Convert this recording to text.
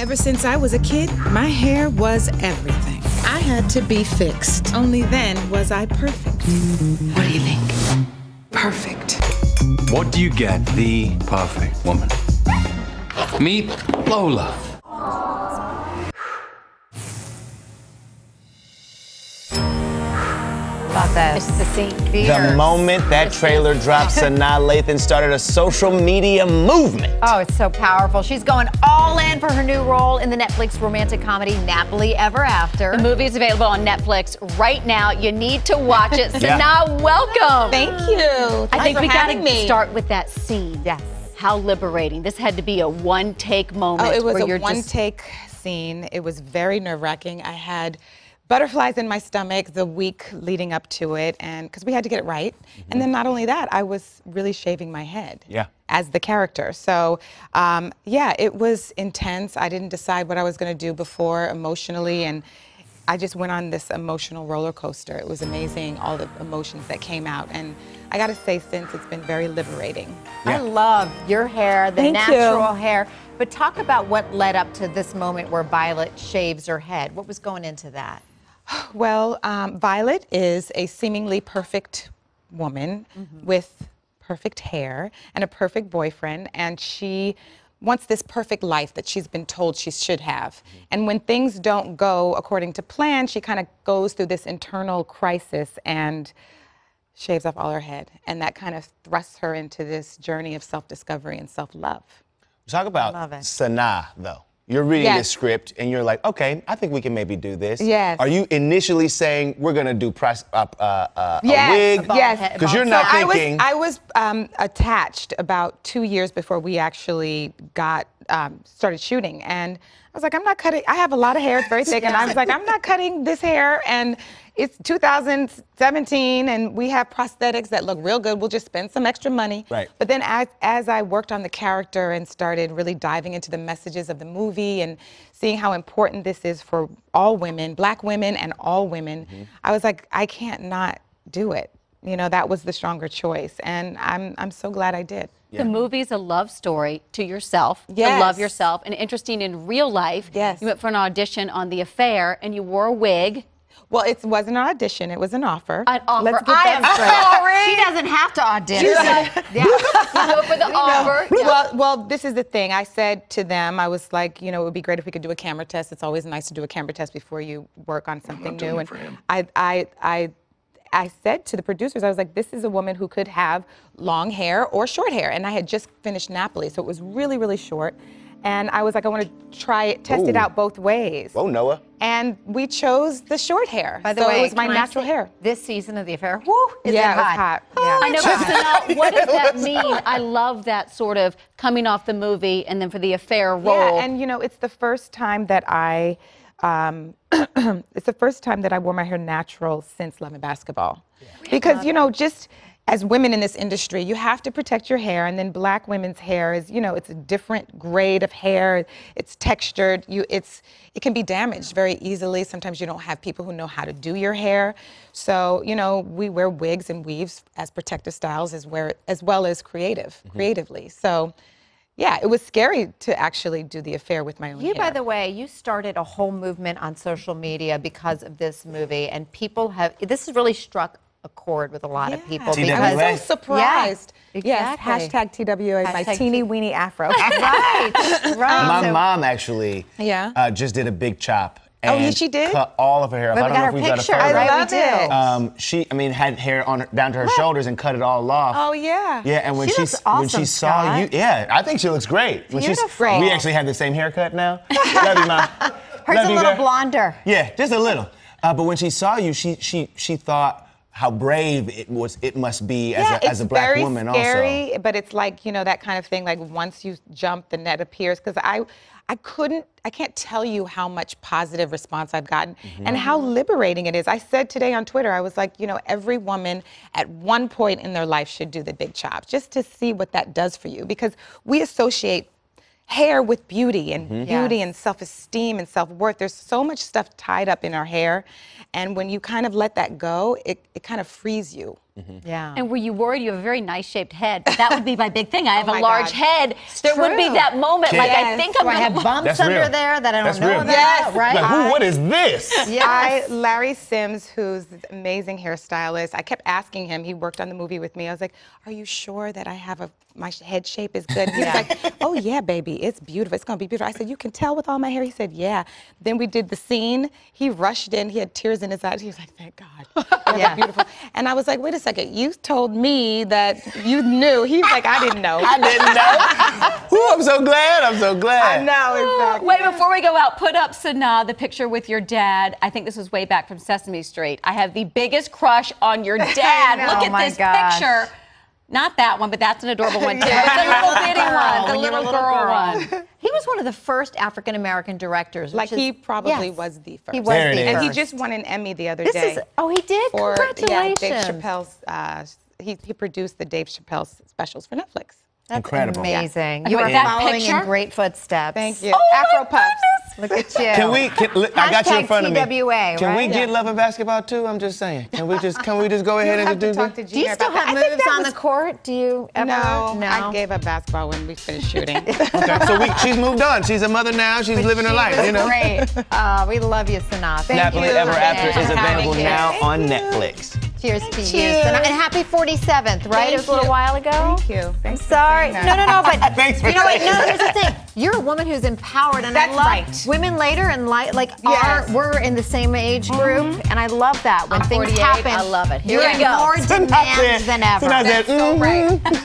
Ever since I was a kid, my hair was everything. I had to be fixed. Only then was I perfect. What do you think? Perfect. What do you get the perfect woman? Meet Lola. About this. It's the scene. The moment that trailer dropped, Sanaa Lathan started a social media movement. Oh, it's so powerful. She's going all in for her new role in the Netflix romantic comedy Nappily Ever After. The movie is available on Netflix right now. You need to watch it. Sanaa, welcome. Thank you. I think we got to me. start with that scene. Yes. How liberating. This had to be a one-take moment. Oh, it was where a one-take scene. It was very nerve-wracking. I had butterflies in my stomach the week leading up to it, and because we had to get it right. And then not only that, I was really shaving my head as the character. So yeah, it was intense. I didn't decide what I was going to do before emotionally, and I just went on this emotional roller coaster. It was amazing, all the emotions that came out. And I got to say, since it's been very liberating. I love your hair, the Thank natural you. hair. But talk about what led up to this moment where Violet shaves her head. What was going into that? Well, Violet is a seemingly perfect woman with perfect hair and a perfect boyfriend, and she wants this perfect life that she's been told she should have. And when things don't go according to plan, she kind of goes through this internal crisis and shaves off all her head. And that kind of thrusts her into this journey of self-discovery and self-love. Talk about Sanaa, though. You're reading the script and you're like, okay, I think we can maybe do this. Yes. Are you initially saying we're gonna do a Yes, wig? yes. Because you're not thinking. I was attached about 2 years before we actually got started shooting, and I was like, I'm not cutting. I have a lot of hair; it's very thick, and I was like, I'm not cutting this hair. And it's 2017, and we have prosthetics that look real good. We'll just spend some extra money. Right. But then as I worked on the character and started really diving into the messages of the movie and seeing how important this is for all women, Black women and all women, I was like, I can't not do it. You know, that was the stronger choice, and I'm so glad I did. The movie's a love story to yourself, to Yes. love yourself, and interesting in real life. Yes. You went for an audition on The Affair, and you wore a wig. Well, it wasn't an audition; it was an offer. An offer. Let's get that straight. She doesn't have to audition. You go for the offer. Well, this is the thing. I said to them, I was like, you know, it would be great if we could do a camera test. It's always nice to do a camera test before you work on something new. And I said to the producers, I was like, this is a woman who could have long hair or short hair. And I had just finished Nappily, so it was really, really short. And I was like, I want to try it, test it out both ways. Oh, Noah. And we chose the short hair. By the so way, it was my can I natural say, hair. This season of The Affair, whoo, is it Yeah, hot? it was hot. Yeah. I know, but Sanaa, what does that mean? I love that sort of coming off the movie and then for the Affair role. Yeah, and you know, it's the first time that I, it's the first time that I wore my hair natural since Love and Basketball. Because, you know, just as women in this industry, you have to protect your hair, and then Black women's hair is, you know, it's a different grade of hair. It's textured. It can be damaged very easily. Sometimes you don't have people who know how to do your hair. So, you know, we wear wigs and weaves as protective styles as well as creatively. So, yeah, it was scary to actually do The Affair with my own hair. By the way, you started a whole movement on social media because of this movie, and this has really struck a chord with a lot of people. TWA. I was so surprised. Yeah, yes, exactly. #TWA, my teeny weeny afro. Right. My mom actually just did a big chop. And she did? Cut all of her hair off. Well, I don't know if we've got a picture, photo. right? love We do. it. She, had hair down to her shoulders and cut it all off. Oh, yeah. Yeah, and when She looks when she awesome, saw you, Scott. I think she looks great. Beautiful. We actually have the same haircut now. Love you, Mom. Hers Love a you, little girl. blonder. Yeah, just a little. But when she saw you, she thought how brave it must be as a Black woman it's very also. but it's like, you know, that kind of thing, like once you jump, the net appears, because I can't tell you how much positive response I've gotten and how liberating it is. I said today on Twitter, I was like, you know, every woman at one point in their life should do the big chop, just to see what that does for you, because we associate hair with beauty and beauty and self-esteem and self-worth. There's so much stuff tied up in our hair, and when you kind of let that go, it kind of frees you. Yeah. And were you worried? You have a very nice shaped head. But that would be my big thing. I have a my large God. head. There would be true. that moment, like I Yes. think I'm Do I gonna have bumps That's under real. there that I don't That's know real. about? Yes. Right? Like, who? What is this? Yes. Larry Sims, who's this amazing hairstylist, I kept asking him, he worked on the movie with me. I was like, are you sure that I have my head shape is good? He was like, oh yeah, baby, it's beautiful. It's gonna be beautiful. I said, you can tell with all my hair? He said, yeah. Then we did the scene. He rushed in, he had tears in his eyes. He was like, thank God. Yeah. Beautiful. And I was like, wait a second, you told me that you knew. He was like, I didn't know. I didn't know. Ooh, I'm so glad. I'm so glad. I know, exactly. Wait, before we go out, put up, Sanaa, the picture with your dad. I think this was way back from Sesame Street. I have the biggest crush on your dad. know. Look Oh at my this gosh. picture. Not that one, but that's an adorable one too. But the little bitty one, the When you were a little girl one. He was one of the first African American directors. Like which is- he probably yes. was the first. He was There it the is. And first. he just won an Emmy the other This day. is. Oh, he did. for Congratulations. Dave Chappelle's. He produced the Dave Chappelle specials for Netflix. That's Incredible. amazing. Yeah. You are That following picture? in great footsteps. Thank you. Oh, my Afro puffs. Look at you. I got you in front of me. TWA, Can we right? get Love and Basketball too? I'm just saying. Can we just go ahead You and have just to do talk this? to Do you Gina still about have that. I think moves that on was- the court? Do you ever? No, I gave up basketball when we finished shooting. Okay, so she's moved on. She's a mother now. She's living her life, you know. Great. We love you, Sanaa. Thank Happily you. Ever After Yeah. is available Thank you. now Thank on you. Netflix. Cheers to you. Cheers. Sanaa. And happy 47th, right? Thank It was a little you. while ago. Thank you. I'm Thanks for sorry. saying No, that. but Thanks for you know what? saying No, here's the thing. You're a woman who's empowered, and That's I love right. women later in life. Like Yes. we're in the same age group, and I love that when I'm things 48, happen. I love it. Here you're we in go. more demand than ever. Sanaa said, So right.